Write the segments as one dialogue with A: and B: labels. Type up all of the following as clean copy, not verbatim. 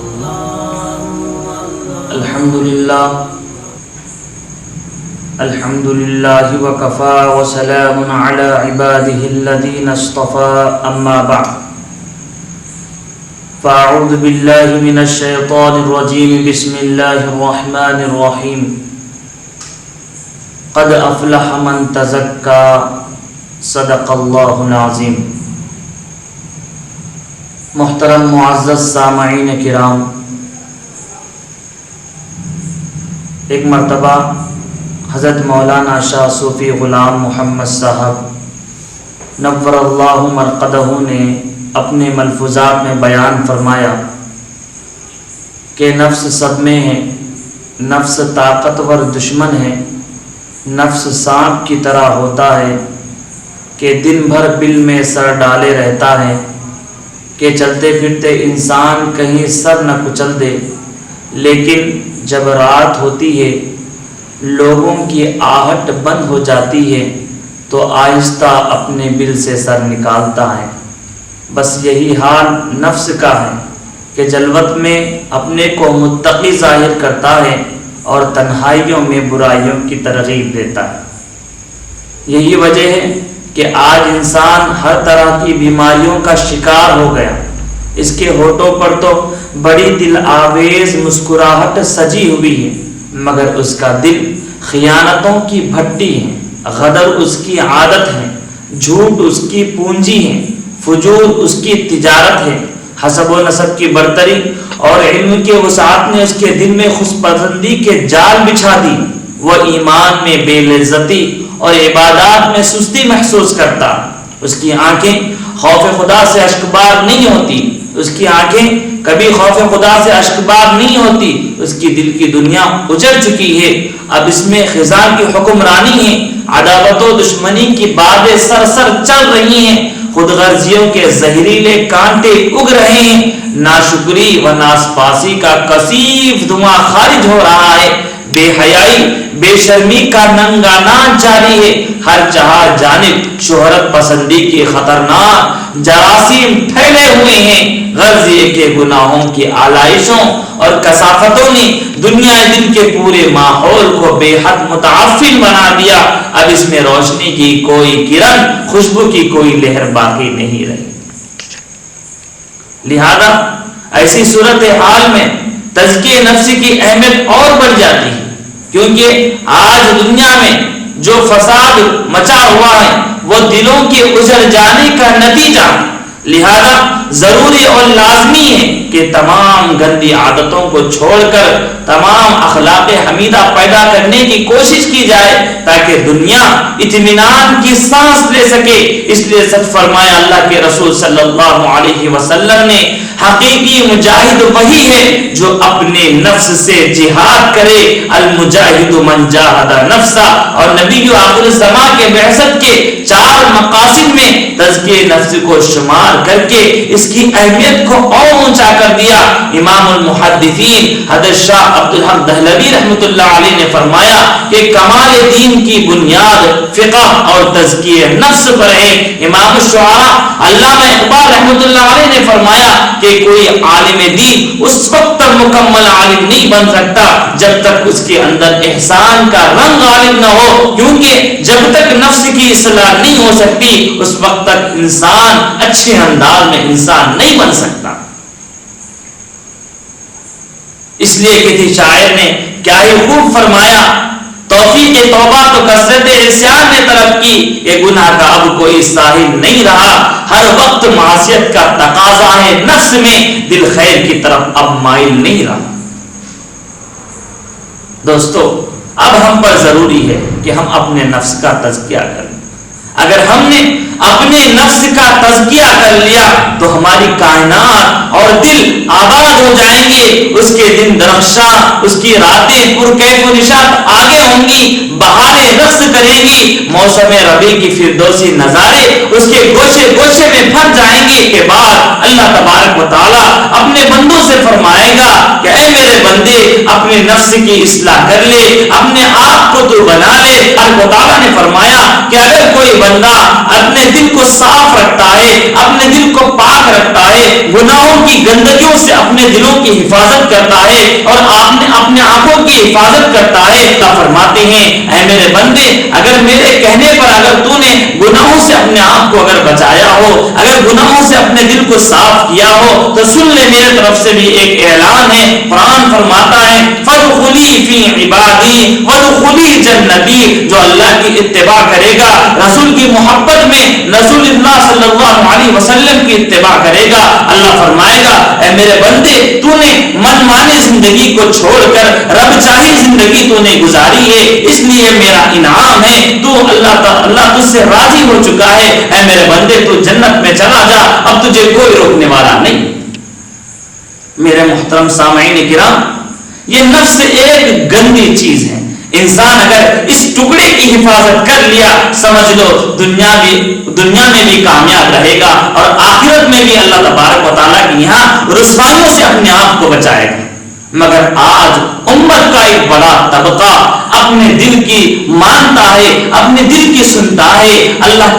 A: الحمد لله وكفى وسلام على عباده الذين اصطفى أما بعد فأعوذ بالله من الشيطان الرجيم بسم الله الرحمن الرحيم قد أفلح من تزكى صدق الله العظيم. محترم معزز سامعین کرام، ایک مرتبہ حضرت مولانا شاہ صوفی غلام محمد صاحب نور اللہ مرقدہ نے اپنے ملفوظات میں بیان فرمایا کہ نفس صدمے ہے، نفس طاقتور دشمن ہے، نفس سانپ کی طرح ہوتا ہے کہ دن بھر بل میں سر ڈالے رہتا ہے کہ چلتے پھرتے انسان کہیں سر نہ کچل دے، لیکن جب رات ہوتی ہے، لوگوں کی آہٹ بند ہو جاتی ہے تو آہستہ اپنے بل سے سر نکالتا ہے۔ بس یہی حال نفس کا ہے کہ جلوت میں اپنے کو متقی ظاہر کرتا ہے اور تنہائیوں میں برائیوں کی ترغیب دیتا ہے۔ یہی وجہ ہے کہ آج انسان ہر طرح کی بیماریوں کا شکار ہو گیا۔ اس کے ہونٹوں پر تو بڑی دل آویز مسکراہٹ سجی ہوئی ہے، مگر اس کا دل خیانتوں کی بھٹی ہے، غدر اس کی عادت ہے، جھوٹ اس کی پونجی ہے، فجور اس کی تجارت ہے۔ حسب و نسب کی برتری اور علم کے وسعت نے اس کے دل میں خود پسندی کے جال بچھا دی۔ وہ ایمان میں بے لذتی اور عبادات میں سستی محسوس کرتا۔ اس کی آنکھیں خوف خدا سے اشکبار نہیں ہوتی، اس کی آنکھیں کبھی خوف خدا سے اشکبار نہیں ہوتی۔ اس کی دل کی دنیا اجڑ چکی ہے، اب اس میں خزاں کی حکمرانی ہے، عداوت و دشمنی کی بادیں سرسر چل رہی ہیں، خود غرضیوں کے زہریلے کانٹے اگ رہے ہیں، ناشکری و ناسپاسی کا کثیف دھواں خارج ہو رہا ہے، بے حیائی بے شرمی کا ننگا ناچ جاری ہے، ہر چہار جانب شہرت پسندی کی خطرناک جراثیم پھیلے ہوئے ہیں۔ غرض یہ کہ گناہوں کی آلائشوں اور کثافتوں نے دنیا دل کے پورے ماحول کو بے حد متعفن بنا دیا۔ اب اس میں روشنی کی کوئی کرن، خوشبو کی کوئی لہر باقی نہیں رہی۔ لہذا ایسی صورتحال میں تزکیہ نفس کی اہمیت اور بڑھ جاتی ہے، کیونکہ آج دنیا میں جو فساد مچا ہوا ہے وہ دلوں کے اجڑ جانے کا نتیجہ۔ لہذا ضروری اور لازمی ہے کہ تمام گندی عادتوں کو چھوڑ کر تمام اخلاق حمیدہ پیدا کرنے کی کوشش کی جائے تاکہ دنیا اطمینان کی سانس لے سکے۔ اس لیے سچ فرمایا اللہ کے رسول صلی اللہ علیہ وسلم نے، حقیقی مجاہد وہی ہے جو اپنے نفس سے جہاد کرے، المجاہد من جاہد نفسا۔ اور نبی آخر الزمان کے بعثت کے 4 مقاصد میں تزکیہ نفس کو شمار کر کے اس کی اہمیت کو اور اونچا کر دیا۔ امام المحدثین حضرت شاہ عبدالحق دہلوی رحمۃ اللہ علیہ نے فرمایا کہ کمال دین کی بنیاد فقہ اور تزکیہ نفس پر ہے۔ امام الشعراء علامہ اقبال رحمۃ اللہ علیہ نے فرمایا کہ کوئی عالم دین اس وقت تک مکمل عالم نہیں بن سکتا جب تک اس کے اندر احسان کا رنگ غالب نہ ہو، کیونکہ جب تک نفس کی اصلاح نہیں ہو سکتی اس وقت تک انسان اچھے انداز میں انسان نہیں بن سکتا۔ اس لیے کسی شاعر نے کیا ہی خوب فرمایا، توفیق توبہ تو کثرت عصیان نے طلب کی، یہ گناہ کا اب کوئی ساحل نہیں رہا، ہر وقت معصیت کا تقاضا ہے نفس میں، دل خیر کی طرف اب مائل نہیں رہا۔ دوستو، اب ہم پر ضروری ہے کہ ہم اپنے نفس کا تزکیہ کریں۔ اگر ہم نے اپنے نفس کا تزکیہ کر لیا تو ہماری کائنات اور دل آباد ہو جائیں گے، اس کے دن درخشاں، اس کی راتیں پرکیف و نشاط آگے ہوں گی، بہاریں رقص کریں گی، موسم ربیع کی فردوسی نظارے اس کے گوشے گوشے میں پھر جائیں گے۔ کے بعد اللہ تبارک و تعالی اپنے بندوں سے فرمائے گا کہ اے اے میرے بندے اپنے نفس کی اصلاح کر لے، اپنے آپ کو تو بنا لے۔ اللہ تعالیٰ نے فرمایا کہ اگر کوئی بندہ اپنے دل کو صاف رکھتا ہے، اپنے دل کو پاک رکھتا ہے، گناہوں کی گندگیوں سے اپنے دلوں کی حفاظت کرتا ہے اور اپنے آنکھوں کی حفاظت کرتا ہے، اللہ فرماتے ہیں اے میرے بندے اگر میرے کہنے پر اگر تو نے گناہوں سے اپنے آپ کو اگر بچایا ہو، اگر گناہوں سے اپنے دل کو صاف کیا ہو تو سن لے میرے طرف سے بھی ایک اعلان ہے۔ قرآن فرماتا ہے فادخلی فی عبادی وادخلی جنتی، جو اللہ کی اتباع کرے گا، رسول کی محبت میں رسول اللہ صلی اللہ علیہ وسلم کی اتباع کرے گا، اللہ فرمائے گا اے میرے بندے تو نے من مانی زندگی کو چھوڑ کر رب چاہی زندگی تو نے گزاری ہے، اس لیے میرا انعام ہے، تو اللہ تجھ سے راضی ہو چکا ہے، اے میرے بندے تو جنت میں چلا جا، اب تجھے کوئی روکنے والا نہیں۔ میرے محترم سامعین کرام، یہ نفس ایک گندی چیز ہے، انسان اگر اس ٹکڑے کی حفاظت کر لیا سمجھ لو دنیا میں بھی کامیاب رہے گا اور آخرت میں بھی اللہ تبارک و تعالیٰ کی یہاں رسوائیوں سے اپنے آپ کو بچائے گا۔ مگر آج امت کا ایک بڑا طبقہ اپنے دل کی مانتا ہے، اپنے دل کی سنتا ہے، اللہ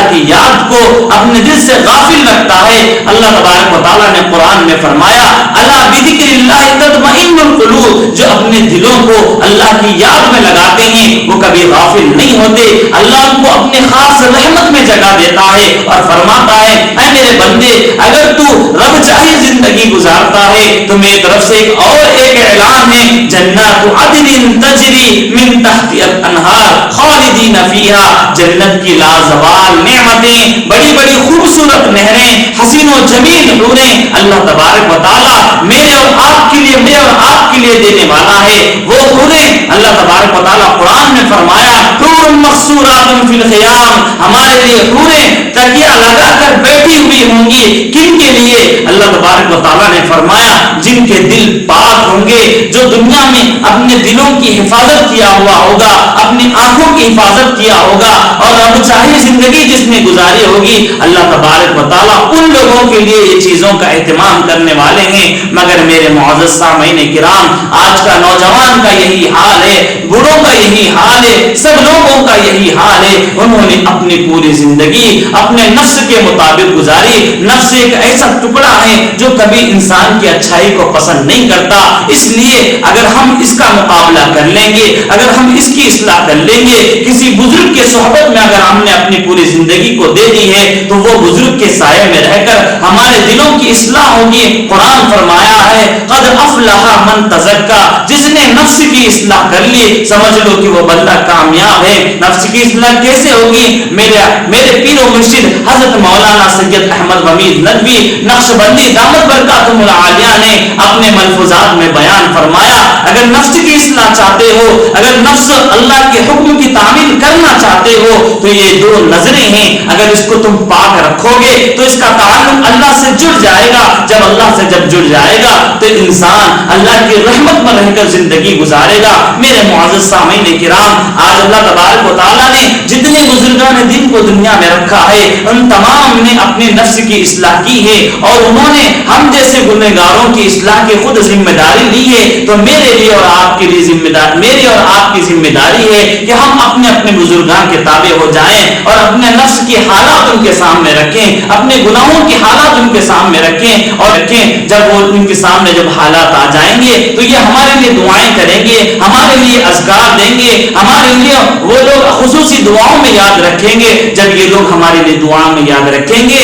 A: کی یاد کو اپنے دل سے غافل رکھتا ہے۔ اللہ تبارک و تعالیٰ نے قرآن میں فرمایا الا بذکر اللہ تطمئن القلوب، جو اپنے دلوں کو اللہ کی یاد میں لگاتے ہیں وہ کبھی غافل نہیں ہوتے، اللہ ان کو اپنے خاص رحمت میں جگہ دیتا ہے اور فرماتا ہے اے میرے بندے اگر تو رب چاہی زندگی گزارتا ہے تو میری طرف سے ایک اعلان ہے، جنات عدن تجری من تحتها الانہار خالدین فیہا، جنت کی لازوال نعمتیں، بڑی بڑی خوبصورت نہریں، حسین و جمیل حوریں اللہ تبارک و تعالی میرے اور آپ کے لیے دینے والا ہے۔ وہ حوریں اللہ تبارک و تعالی قرآن میں فرمایا حور مقصورات فی الخیام، ہمارے لیے حوریں تکیہ لگا کر بیٹھی ہوئی ہوں گی، کن کے لیے؟ اللہ تبارک و تعالی نے فرمایا جن کے دل پاک ہوں گے، جو دنیا میں اپنے دلوں کی حفاظت کیا ہوا ہوگا، اپنی آنکھوں کی حفاظت کیا ہوگا اور رب چاہی زندگی جس نے گزاری ہوگی، اللہ تبارک و تعالیٰ ان لوگوں کے لیے یہ چیزوں کا اہتمام کرنے والے ہیں۔ مگر میرے معزز سامعین کرام، آج کا نوجوان کا یہی حال ہے، بوڑھوں کا یہی حال ہے، سب لوگوں کا یہی حال ہے، انہوں نے اپنی پوری زندگی اپنے نفس کے مطابق گزاری۔ نفس ایک ایسا ٹکڑا ہے جو کبھی انسان کی اچھائی کو پسند نہیں کرتا، اس لیے اگر ہم اس کا مقابلہ کر لیں گے، اگر ہم اس کی اصلاح کر لیں گے، کسی بزرگ کے صحبت میں اگر ہم نے اپنی پوری زندگی کو دے دی ہے تو وہ بزرگ کے سائے میں رہ کر ہمارے دلوں کی اصلاح ہوگی۔ قرآن فرمایا ہے قد افلح من تزکا، جس نے نفس کی اصلاح کر لی سمجھ لو کہ وہ بندہ کامیاب ہے۔ نفس کی اصلاح کیسے ہوگی؟ میرے پیر و مرشد حضرت مولانا سید احمد حمید ندوی نقشبندی دامت برکاتہم العالیہ نے اپنے ملفوظات میں بیان فرمایا اگر نفس کی اصلاح چاہتے ہو، اگر نفس اللہ کے حکم کی تعمیل کرنا چاہتے ہو تو یہ دو نظریں ہیں، اگر اس کو تم پاک رکھو گے تو اس کا تعلق اللہ سے جڑ جائے گا، جب اللہ سے جب جڑ جائے گا تو انسان اللہ کی رحمت میں رہ کر زندگی گزارے گا۔ میرے معزز سامعین کرام، آج اللہ تبارک و تعالیٰ نے جتنے بزرگان دین کو دنیا میں رکھا ہے ان تمام نے اپنے نفس کی اصلاح کی ہے اور انہوں نے ہم جیسے گنہگاروں کی اصلاح کی خود ذمہ داری لی ہے۔ تو میری اور آپ کی ذمہ داری ہے کہ ہم اپنے بزرگان کے تابع ہو جائیں اور اپنے نفس کی حالات ان کے سامنے رکھیں، اپنے گناہوں کی حالات ان کے سامنے رکھیں اور جب وہ ان کے سامنے جب حالات آ جائیں گے تو یہ ہمارے لیے دعائیں کریں گے، ہمارے لیے اذکار دیں گے، ہمارے لیے وہ لوگ خصوصی دعاؤں میں یاد رکھیں گے۔ جب یہ لوگ ہمارے لیے دعاؤں میں یاد رکھیں گے،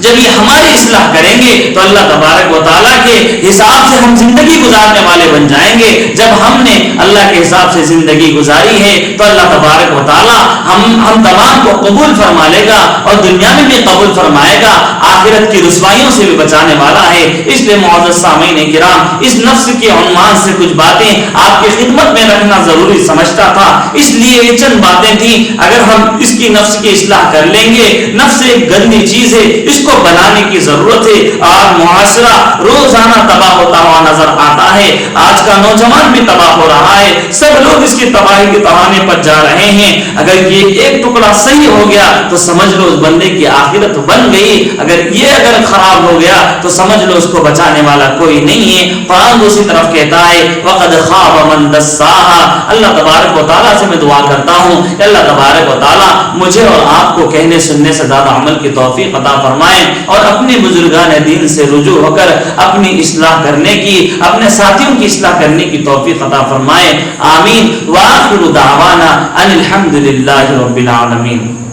A: جب یہ ہماری اصلاح کریں گے تو اللہ تبارک و تعالیٰ کے حساب سے ہم زندگی گزارنے والے بن جائیں گے۔ جب ہم نے اللہ کے حساب سے زندگی گزاری ہے تو اللہ تبارک و تعالیٰ ہم تمام کو قبول فرما لے گا اور دنیا میں بھی قبول فرمائے گا، آخرت کی رسوائیوں سے بھی بچانے والا ہے۔ اس لیے معزز سامعین کرام، اس نفس کے عنوان سے کچھ باتیں آپ کی خدمت میں رکھنا ضروری سمجھتا تھا، اس لیے یہ چند باتیں تھیں۔ اگر ہم اس کی نفس کی اصلاح کر لیں گے، نفس ایک گندی چیز ہے، اس کو بنانے کی ضرورت ہے اور معاشرہ روزانہ زمانہ تباہ ہوتا ہوا نظر آتا ہے، آج کا نوجوان بھی تباہ ہو رہا ہے، سب لوگ اس کی تباہی کے توانے پر جا رہے ہیں۔ اگر یہ ایک ٹکڑا صحیح ہو گیا تو سمجھ لو اس بندے کی آخرت بن گئی، اگر خراب ہو گیا تو سمجھ لو اس کو بچانے والا کوئی نہیں ہے۔ قرآن دوسری طرف کہتا ہے وقد خاب من دساہا۔ اللہ تبارک و تعالیٰ سے میں دعا کرتا ہوں کہ اللہ تبارک و تعالیٰ مجھے اور آپ کو کہنے سننے سے زیادہ عمل کی توفیق عطا فرمائے، اور اپنے بزرگان دین سے رجوع ہو کر اپنی اصلاح کرنے کی، اپنے ساتھیوں کی اصلاح کرنے کی توفیق عطا فرمائے، آمین۔ وآخر دعوانا ان الحمد للہ رب العالمین۔